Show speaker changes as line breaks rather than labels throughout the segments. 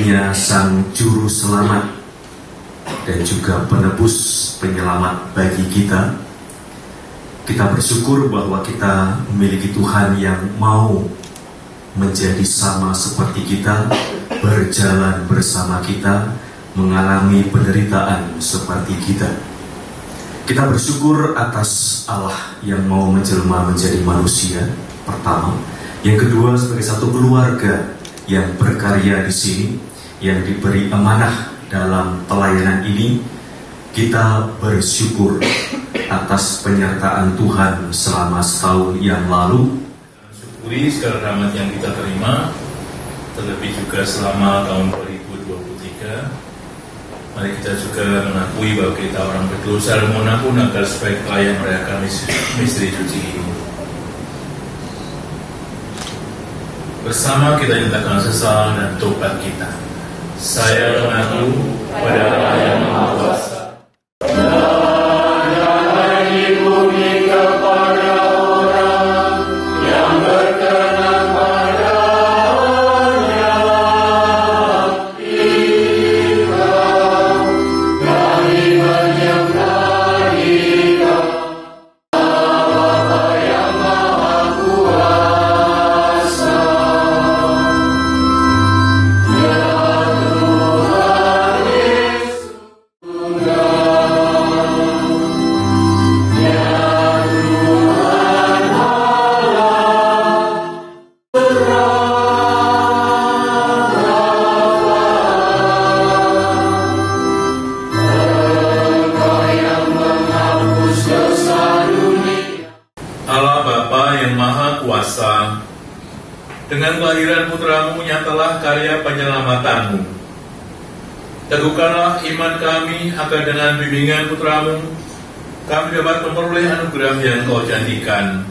darinya Sang Juru Selamat dan juga penebus penyelamat bagi kita. Kita bersyukur bahwa kita memiliki Tuhan yang mau menjadi sama seperti kita, berjalan bersama kita, mengalami penderitaan seperti kita. Kita bersyukur atas Allah yang mau menjelma menjadi manusia, pertama. Yang kedua, sebagai satu keluarga yang berkarya di sini, yang diberi amanah dalam pelayanan ini. Kita bersyukur atas penyertaan Tuhan selama setahun yang lalu.
Syukuri segala rahmat yang kita terima, terlebih juga selama tahun 2023. Mari kita juga mengakui bahwa kita orang berdosa dan mohon ampun agar supaya kalian merayakan misteri suci ini. Bersama kita nyatakan sesal dan tobat kita. Saya mengaku pada Allah yang Maha Kuasa. Dengan kelahiran putramu nyatalah karya penyelamatanmu. Teguhkanlah iman kami agar dengan bimbingan putramu kami dapat memperoleh anugerah yang kau janjikan.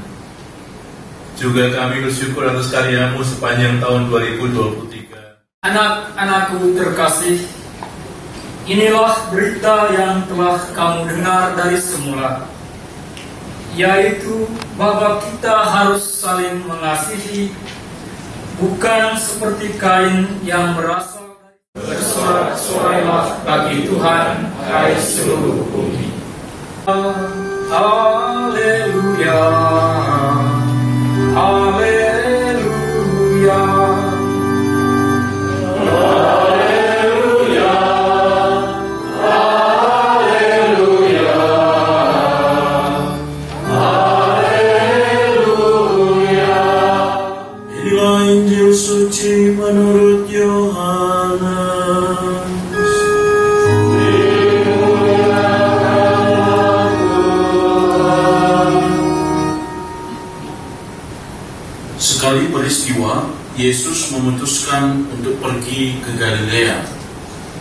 Juga kami bersyukur atas karyamu sepanjang tahun 2023.
Anak-anakku terkasih, inilah berita yang telah kamu dengar dari semula, yaitu bahwa kita harus saling mengasihi, bukan seperti Kain yang berasal dari bersorak-sorailah bagi Tuhan, hai seluruh bumi. Haleluya, haleluya, haleluya, haleluya, haleluya. Inilah Injil suci menurut Yohanes.
Sekali peristiwa, Yesus memutuskan untuk pergi ke Galilea.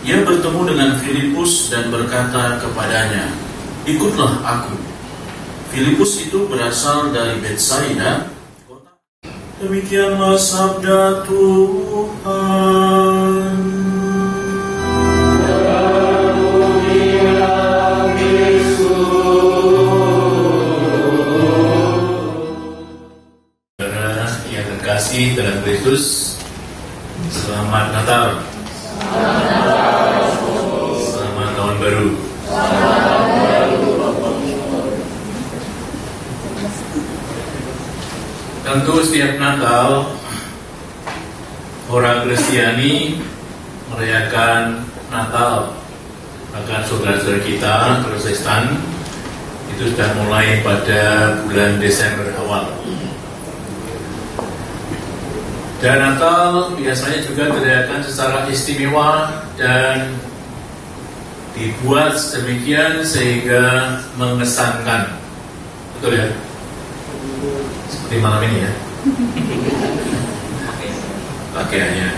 Ia bertemu dengan Filipus dan berkata kepadanya, "Ikutlah aku." Filipus itu berasal dari Betsaida. Demikianlah sabda Tuhan.
Saudara yang terkasih dalam Kristus, selamat Natal. Selamat Tahun Baru. Tentu setiap Natal orang Kristiani merayakan Natal. Bahkan saudara-saudara kita Protestan itu sudah mulai pada bulan Desember awal. Dan Natal biasanya juga dirayakan secara istimewa dan dibuat sedemikian sehingga mengesankan. Betul ya? Seperti malam ini ya. Pakaiannya.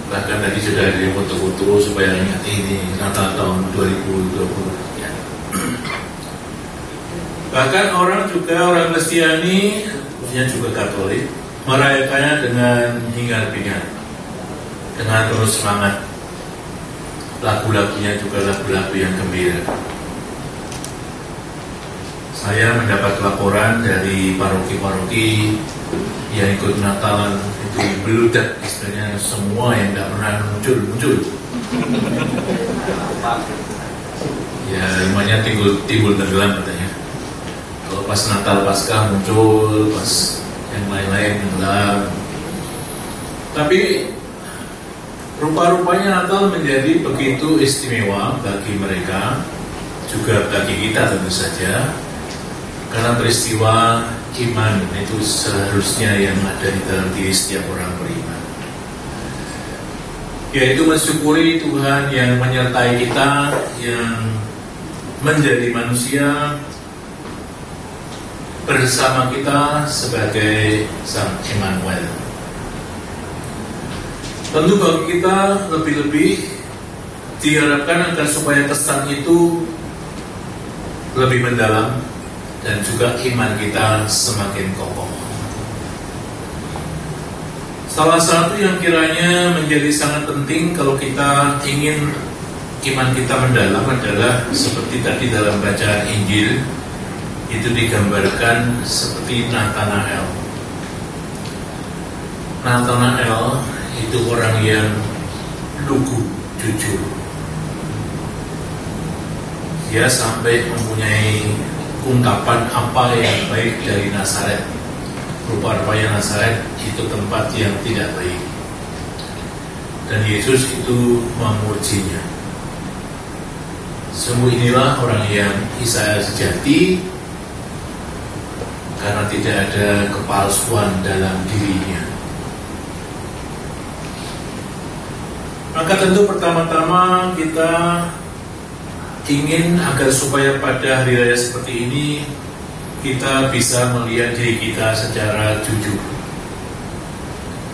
Bahkan tadi sudah ada foto-foto supaya ingat ini Natal tahun 2020 ya. Bahkan orang Kristiani, khususnya juga Katolik, merayakannya dengan hingar-bingar, dengan penuh semangat. Lagu-lagunya juga lagu-lagu yang gembira. Saya mendapat laporan dari paroki-paroki yang ikut Natalan itu beludak istilahnya, semua yang tidak pernah muncul. Ya namanya timbul tenggelam katanya. Kalau pas Natal Paskah muncul, pas yang lain-lain tenggelam. Tapi rupa-rupanya Natal menjadi begitu istimewa bagi mereka, juga bagi kita tentu saja, karena peristiwa iman itu seharusnya yang ada di dalam diri setiap orang beriman, yaitu mensyukuri Tuhan yang menyertai kita, yang menjadi manusia bersama kita sebagai Sang Immanuel. Tentu bagi kita lebih-lebih diharapkan agar supaya kesan itu lebih mendalam dan juga iman kita semakin kokoh. Salah satu yang kiranya menjadi sangat penting kalau kita ingin iman kita mendalam adalah seperti tadi dalam bacaan Injil, itu digambarkan seperti Nathanael. Nathanael itu orang yang lugu, jujur. Dia sampai mempunyai ungkapan apa yang baik dari Nazaret. Rupa-rupanya Nazaret itu tempat yang tidak baik, dan Yesus itu memujinya. Sungguh inilah orang yang Israel sejati, karena tidak ada kepalsuan dalam dirinya. Maka tentu pertama-tama kita ingin agar supaya pada hari raya seperti ini kita bisa melihat diri kita secara jujur.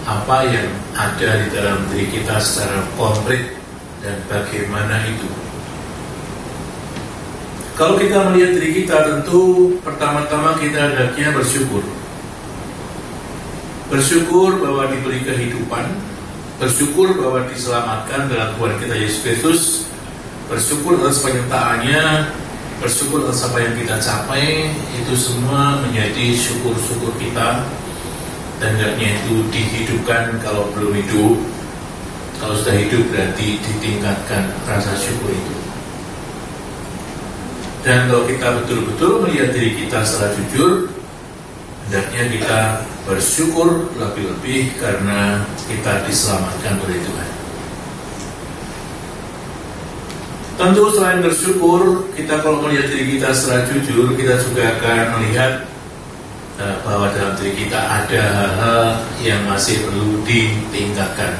Apa yang ada di dalam diri kita secara konkret dan bagaimana itu. Kalau kita melihat diri kita, tentu pertama-tama kita hendaknya bersyukur. Bersyukur bahwa diberi kehidupan, bersyukur bahwa diselamatkan dalam Tuhan kita Yesus Kristus, bersyukur atas penyertaannya, bersyukur atas apa yang kita capai. Itu semua menjadi syukur-syukur kita, dan hendaknya itu dihidupkan kalau belum hidup. Kalau sudah hidup berarti ditingkatkan rasa syukur itu. Dan kalau kita betul-betul melihat diri kita secara jujur, hendaknya kita bersyukur lebih-lebih karena kita diselamatkan oleh Tuhan. Tentu selain bersyukur, kita kalau melihat diri kita secara jujur, kita juga akan melihat bahwa dalam diri kita ada hal-hal yang masih perlu ditingkatkan,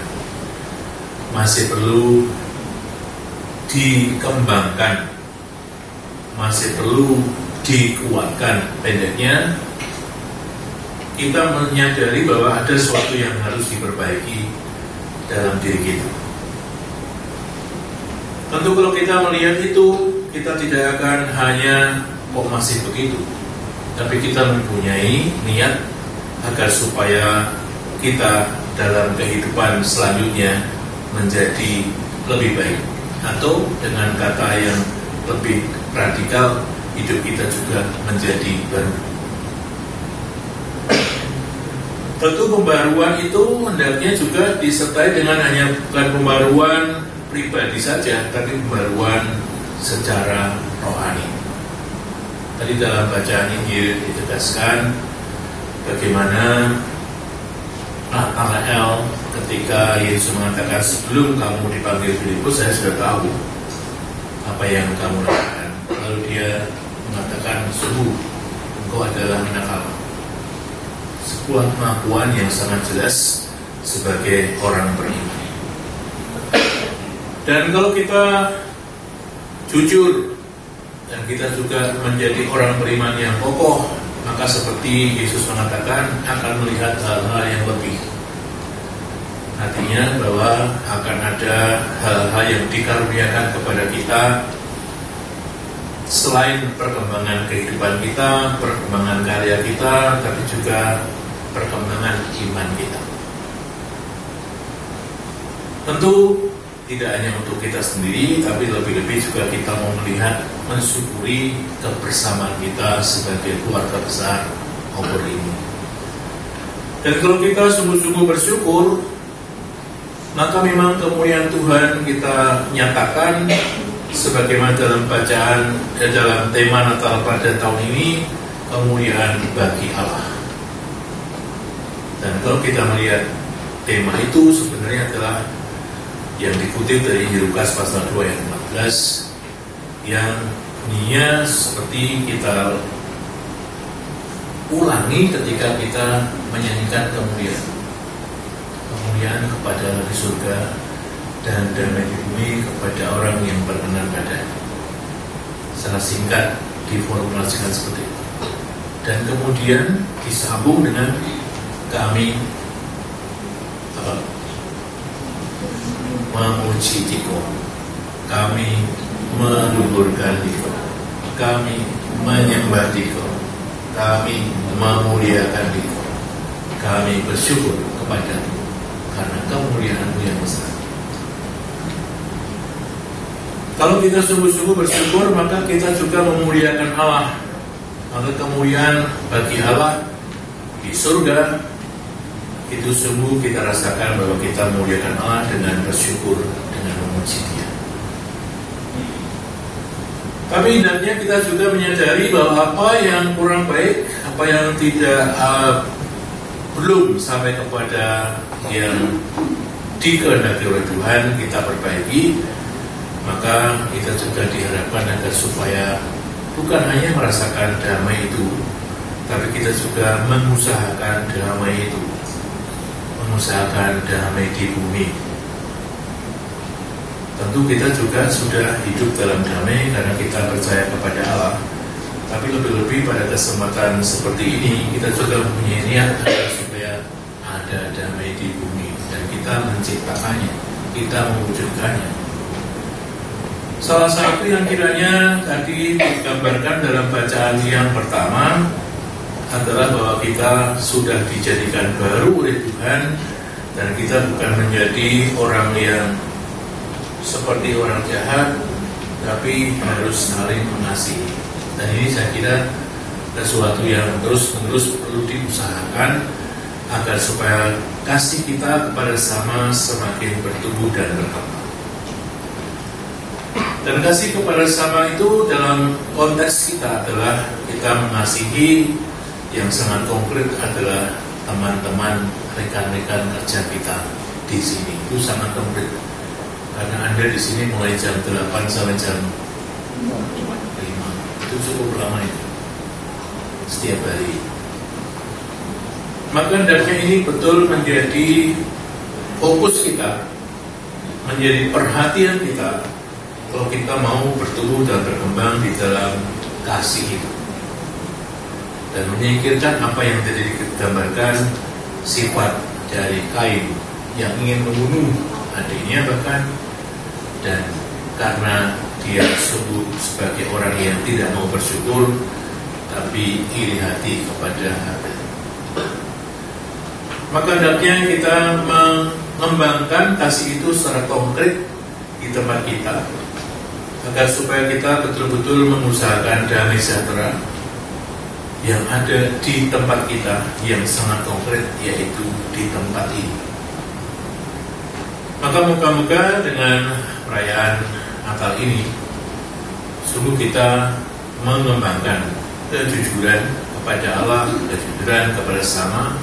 masih perlu dikembangkan, masih perlu dikuatkan. Pendeknya, kita menyadari bahwa ada sesuatu yang harus diperbaiki dalam diri kita. Tentu kalau kita melihat itu, kita tidak akan hanya kok masih begitu, tapi kita mempunyai niat agar supaya kita dalam kehidupan selanjutnya menjadi lebih baik, atau dengan kata yang lebih radikal, hidup kita juga menjadi baru. Tentu pembaruan itu hendaknya juga disertai dengan hanya bukan pembaruan pribadi saja, tapi pembaruan secara rohani. Tadi dalam bacaan Injil ditegaskan bagaimana Nathanael ketika Yesus mengatakan, sebelum kamu dipanggil Filipus, saya sudah tahu apa yang kamu lakukan. Lalu dia mengatakan, sungguh engkau adalah anak Allah. Sebuah pengakuan yang sangat jelas sebagai orang beriman. Dan kalau kita jujur dan kita juga menjadi orang beriman yang kokoh, maka seperti Yesus mengatakan, akan melihat hal-hal yang lebih. Artinya bahwa akan ada hal-hal yang dikaruniakan kepada kita selain perkembangan kehidupan kita, perkembangan karya kita, tapi juga perkembangan iman kita. Tentu tidak hanya untuk kita sendiri, tapi lebih-lebih juga kita mau melihat, mensyukuri kebersamaan kita sebagai keluarga besar obor ini. Dan kalau kita sungguh-sungguh bersyukur, maka memang kemuliaan Tuhan kita nyatakan sebagaimana dalam bacaan dalam tema Natal pada tahun ini, kemuliaan bagi Allah. Dan kalau kita melihat tema itu sebenarnya adalah yang dikutip dari Lukas pasal 2 ayat 14, yang bunyinya seperti kita ulangi ketika kita menyanyikan kemuliaan kepada di surga dan damai di bumi kepada orang yang berkenan padanya. Sangat singkat diformulasikan seperti itu. Dan kemudian disambung dengan kami memuji Dikau, kami meluhurkan Dikau, kami menyembah Dikau, kami memuliakan Dikau, kami bersyukur kepadamu karena kemuliaan-Mu yang besar. Kalau kita sungguh-sungguh bersyukur, maka kita juga memuliakan Allah. Maka kemuliaan bagi Allah di surga itu sungguh kita rasakan bahwa kita memuliakan Allah dengan bersyukur, dengan memuji Dia. Tapi hendaknya kita juga menyadari bahwa apa yang kurang baik, apa yang tidak belum sampai kepada yang dikehendaki oleh Tuhan kita perbaiki, maka kita juga diharapkan agar supaya bukan hanya merasakan damai itu, tapi kita juga mengusahakan damai itu, mengusahakan damai di bumi. Tentu kita juga sudah hidup dalam damai karena kita percaya kepada Allah. Tapi lebih-lebih pada kesempatan seperti ini kita juga mempunyai niat supaya ada damai di bumi dan kita menciptakannya, kita mewujudkannya. Salah satu yang kiranya tadi digambarkan dalam bacaan yang pertama adalah bahwa kita sudah dijadikan baru oleh Tuhan dan kita bukan menjadi orang yang seperti orang jahat, tapi harus saling mengasihi. Dan ini saya kira sesuatu yang terus-menerus perlu diusahakan agar supaya kasih kita kepada sesama semakin bertumbuh dan berkembang. Dan kasih kepada sesama itu dalam konteks kita adalah kita mengasihi. Yang sangat konkret adalah teman-teman, rekan-rekan kerja kita di sini. Itu sangat konkret. Karena Anda di sini mulai jam 8 sampai jam 5. Itu cukup lama itu. Setiap hari. Maka hendaknya ini betul menjadi fokus kita, menjadi perhatian kita kalau kita mau bertumbuh dan berkembang di dalam kasih itu. Dan menyingkirkan apa yang tadi digambarkan sifat dari Kain yang ingin membunuh adiknya bahkan, dan karena dia sungguh sebagai orang yang tidak mau bersyukur tapi iri hati kepada Habel. Maka hendaknya kita mengembangkan kasih itu secara konkret di tempat kita agar supaya kita betul-betul mengusahakan damai sejahtera yang ada di tempat kita yang sangat konkret, yaitu di tempat ini. Maka moga-moga dengan perayaan Natal ini sungguh kita mengembangkan kejujuran kepada Allah, kejujuran kepada sesama,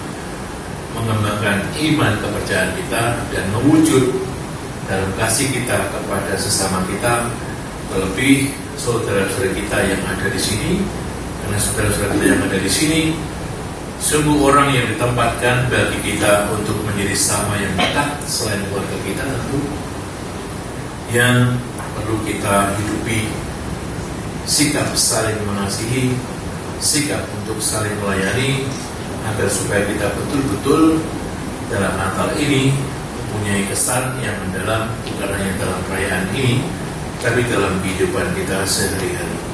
mengembangkan iman kepercayaan kita dan mewujud dalam kasih kita kepada sesama kita, terlebih saudara-saudara kita yang ada di sini. Karena saudara-saudara kita yang ada di sini sungguh orang yang ditempatkan bagi kita untuk menjadi sama yang dekat selain keluarga kita tentu, yang perlu kita hidupi sikap saling mengasihi, sikap untuk saling melayani, agar supaya kita betul-betul dalam Natal ini mempunyai kesan yang mendalam, bukan hanya dalam perayaan ini, tapi dalam kehidupan kita sehari-hari.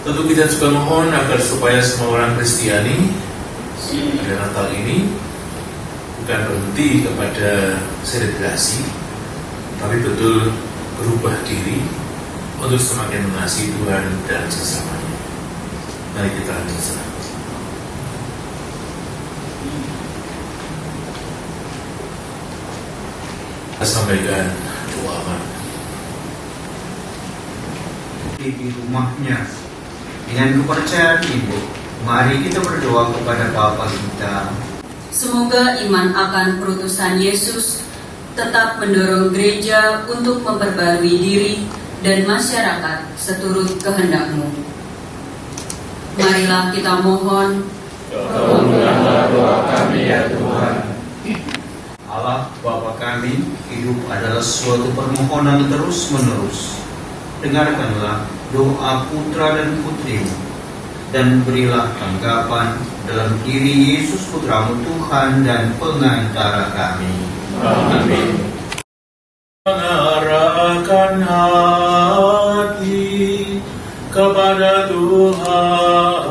Tentu kita juga mohon agar supaya semua orang Kristiani pada Natal ini bukan berhenti kepada selebrasi, tapi betul berubah diri untuk semakin mengasihi Tuhan dan sesamanya. Mari kita berdoa. Sampaikan doa.
Di rumahnya dengan kepercayaan ini, mari kita berdoa kepada Bapa kita.
Semoga iman akan perutusan Yesus tetap mendorong gereja untuk memperbarui diri dan masyarakat seturut kehendak-Mu. Marilah kita mohon,
Kabulkanlah doa kami ya Tuhan.
Allah Bapa kami, hidup adalah suatu permohonan terus-menerus. Dengarkanlah doa putra dan putri-Mu, dan berilah tanggapan dalam diri Yesus Putra-Mu Tuhan dan pengantara kami.
Amin.
Mengarahkan hati kepada Tuhan.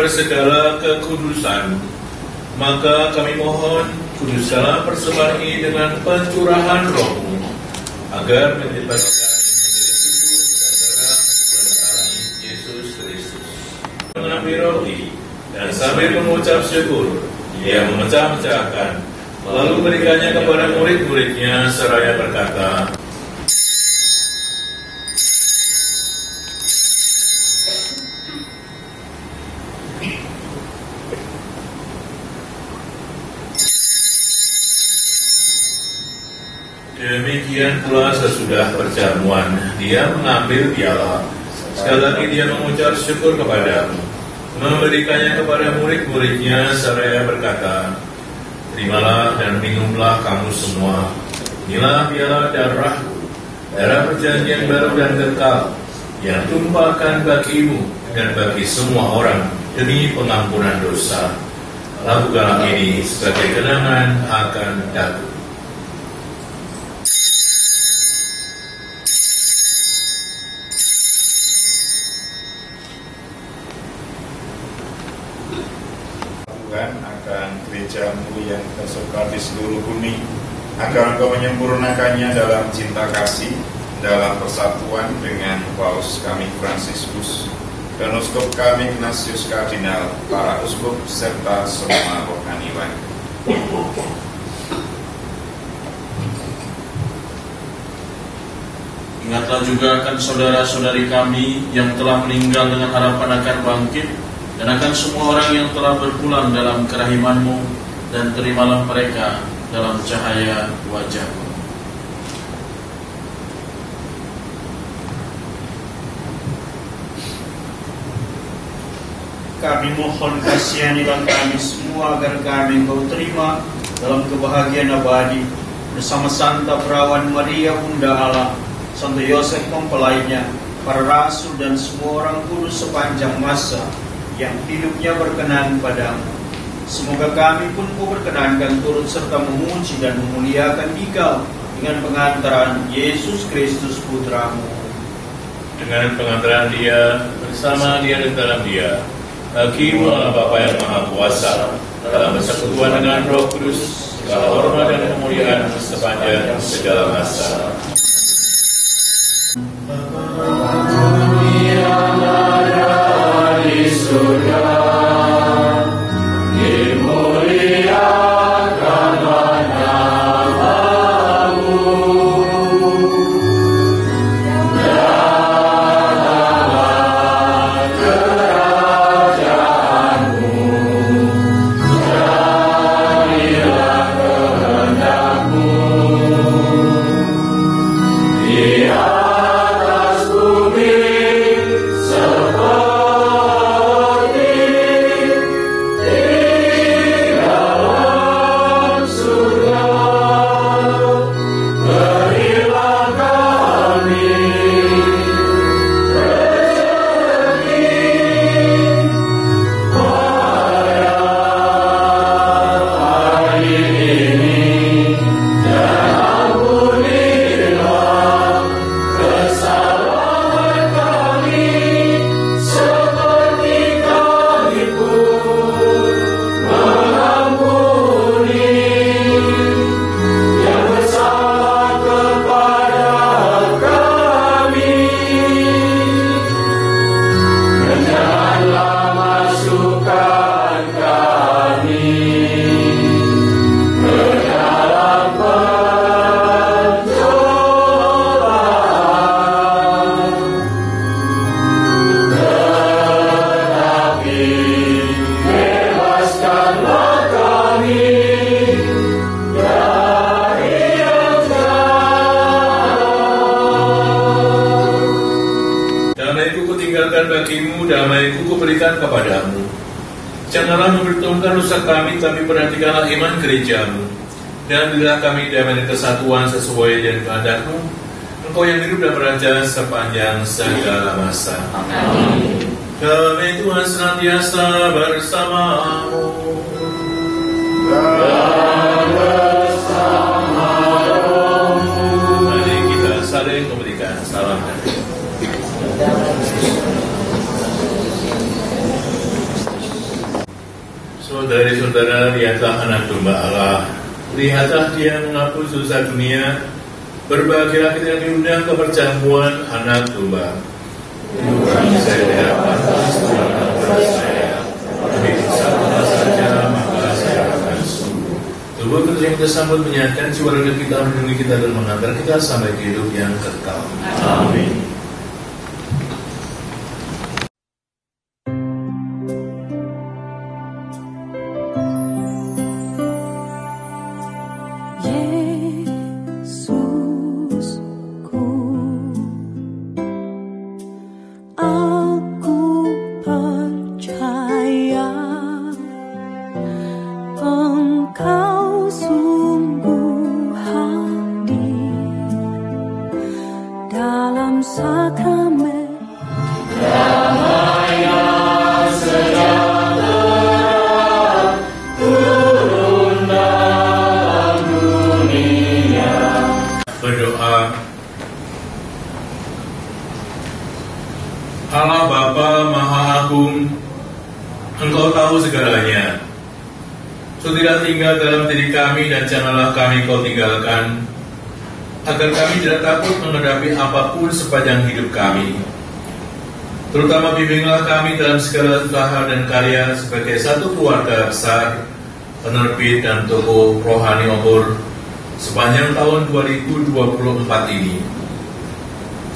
Segala kekudusan, maka kami mohon kuduskanlah persembahan ini dengan pencurahan Roh-Mu, agar menyebabkan kami menjadi tubuh dan darah Tuhan kami Yesus Kristus. Mengambil roti dan sambil mengucap syukur, Ia memecah-mecahkan, lalu berikannya kepada murid-muridnya seraya berkata, demikian pula sesudah perjamuan, Dia mengambil piala. Sekali lagi Dia mengucap syukur kepadamu, memberikannya kepada murid-muridnya seraya berkata, terimalah dan minumlah kamu semua. Inilah piala darahku, darah perjanjian baru dan kekal, yang tumpahkan bagimu dan bagi semua orang demi pengampunan dosa. Lakukanlah ini sebagai kenangan akan aku.
Akan gereja-Mu yang tersebar di seluruh bumi, agar Engkau menyempurnakannya dalam cinta kasih, dalam persatuan dengan Paus kami Fransiskus dan Uskup kami Ignatius Kardinal, para uskup serta semua rohaniwan.
Ingatlah juga akan saudara-saudari kami yang telah meninggal dengan harapan akan bangkit, dan akan semua orang yang telah berpulang dalam kerahiman-Mu, dan terimalah mereka dalam cahaya wajah-Mu.
Kami mohon kasihanilah kami semua agar kami Engkau terima dalam kebahagiaan abadi bersama Santa Perawan Maria Bunda Allah, Santo Yosef mempelainya, para rasul dan semua orang kudus sepanjang masa yang hidupnya berkenan padamu. Semoga kami pun Kau berkenankan turut serta memuji dan memuliakan Dikau dengan pengantaran Yesus Kristus Putra-Mu.
Dengan pengantaran Dia, bersama Dia dan dalam Dia, Hakim Allah Bapa yang Maha Kuasa, dalam persekutuan dengan Roh Kudus, segala hormat dan kemuliaan sepanjang segala masa.
Di surga dimuliakanlah nama-Mu, datanglah kerajaan-Mu, jadilah kehendak-Mu di atas bumi seperti
Janganlah memperhitungkan dosa kami, tapi perhatikanlah iman gerejamu. Dan berilah kami damai dan kesatuan sesuai dengan kehendak-Mu, Engkau yang hidup dan beraja sepanjang segala masa.
Amin.
Kami Tuhan senantiasa bersamamu. Mari kita saling memberikan salam. Saudari-saudara, lihatlah anak domba Allah. Lihatlah Dia menghapus dosa dunia. Berbahagialah kita yang diundang ke perjamuan anak domba. Tuhan, saya tidak pantas Tuhan saya, tapi bersama saja maka saya akan sembuh. Tubuh kita yang kita sambut menyehatkan jiwa raga kita, melindungi kita dan mengantar kita sampai ke hidup yang kekal. Amin. Allah Bapa Maha Agung, Engkau tahu segalanya. Sudahlah tinggal dalam diri kami dan janganlah kami Kau tinggalkan, agar kami tidak takut menghadapi apapun sepanjang hidup kami. Terutama bimbinglah kami dalam segala usaha dan karya sebagai satu keluarga besar, penerbit dan tokoh rohani obor sepanjang tahun 2024 ini.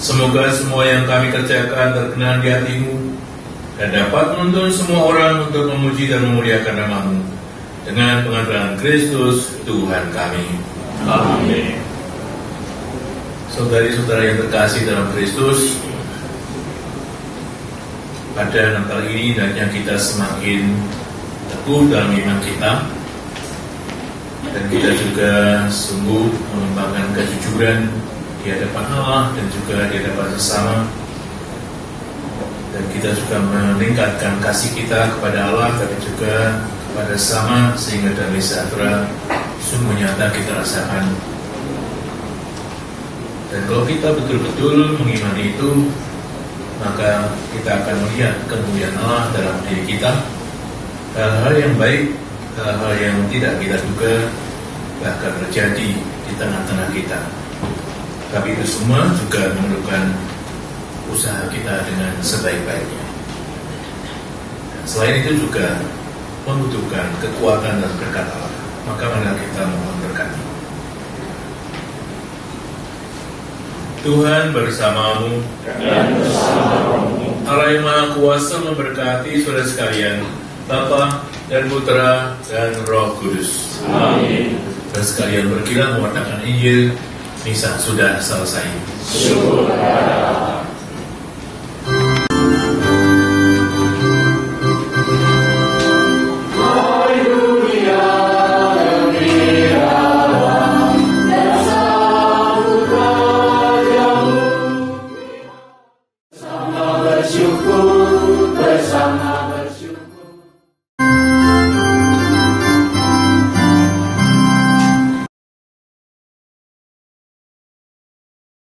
Semoga semua yang kami kerjakan terkenan di hati-Mu dan dapat menuntun semua orang untuk memuji dan memuliakan nama-Mu dengan pengadilan Kristus Tuhan kami. Amin. Saudari-saudara yang terkasih dalam Kristus, pada Natal ini hendaknya kita semakin teguh dalam iman kita, dan kita juga sungguh mengembangkan kejujuran di hadapan Allah dan juga di hadapan sesama, dan kita juga meningkatkan kasih kita kepada Allah tapi juga kepada sesama sehingga damai sejahtera sungguh nyata kita rasakan. Dan kalau kita betul-betul mengimani itu, maka kita akan melihat kemuliaan Allah dalam diri kita, hal-hal yang baik, hal-hal yang tidak kita duga bahkan terjadi di tengah-tengah kita. Tapi itu semua juga memerlukan usaha kita dengan sebaik-baiknya. Selain itu juga membutuhkan kekuatan dan berkat Allah. Maka marilah kita mohon berkat. Tuhan bersamamu. Allah yang Maha Kuasa memberkati saudara sekalian, Bapa dan Putra dan Roh Kudus. Amin. Dan sekalian berkilah mewartakan Injil. Misa sudah selesai. Syukur.